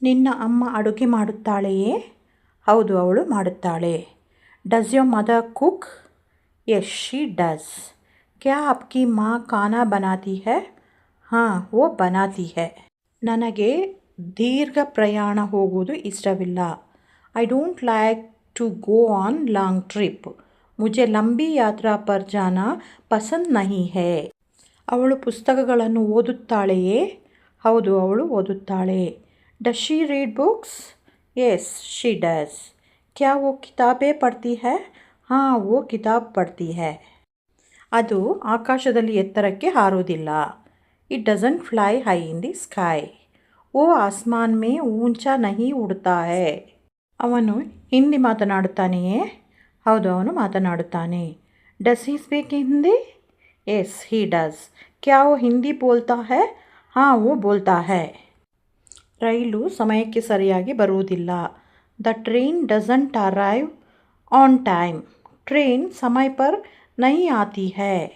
ನಿನ್ನ ಅಮ್ಮ ಅಡುಗೆ ಮಾಡುತ್ತಾಳೆಯೇ? ಹೌದು, ಅವಳು ಮಾಡುತ್ತಾಳೆ. Does your mother cook? Yes she does. ಕ್ಯಾ ಆಪ್ಕಿ ಮಾँ ಖಾನಾ ಬನಾತಿ ಹೈ? ಹಾಂ, ವೋ ಬನಾತಿ ಹೈ. ನನಗೆ ದೀರ್ಘ ಪ್ರಯಾಣ ಹೋಗುವುದು ಇಷ್ಟವಿಲ್ಲ. I don't like to go on long trip. ಮುझे ಲಂಬಿ ಯಾತ್ರಾ ಪರ್ ಜಾನಾ ಪಸಂದ್ ನಹೀ ಹೈ. ಅವಳು ಪುಸ್ತಕಗಳನ್ನು ಓದುತ್ತಾಳೆಯೇ? ಹೌದು, ಅವಳು ಓದುತ್ತಾಳೆ. Does she read books? Yes she does. ಕ್ಯಾ ವೋ ಕಿತಾಬೆ ಪಡ್ತಿ ಹೈ? ಹಾಂ, ವೋ ಕಿತಾಬ್ ಪಡ್ತಿ ಹೈ. ಅದು ಆಕಾಶದಲ್ಲಿ ಎತ್ತರಕ್ಕೆ ಹಾರುವುದಿಲ್ಲ. It doesn't fly high in the sky. ವೋ ಆಸ್ಮಾನ್ ಮೇ ಊಂಚಾ ನಹೀ ಉಡ್ತಾ ಹೈ. ಅವನು ಹಿಂದಿ ಮಾತನಾಡುತ್ತಾನೆಯೇ? ಹೌದು, ಅವನು ಮಾತನಾಡುತ್ತಾನೆ. Does he speak Hindi? Yes he does. ಕ್ಯಾ ವೋ ಹಿಂದಿ ಬೋಲ್ತಾ ಹೈ? ಹಾಂ, ವೋ ಬೋಲ್ತಾ ಹೈ. ರೈಲು ಸಮಯಕ್ಕೆ ಸರಿಯಾಗಿ ಬರುವುದಿಲ್ಲ. The train doesn't arrive on time. Train ಸಮಯ ಪರ್ ನಹೀ ಆತಿ ಹೈ.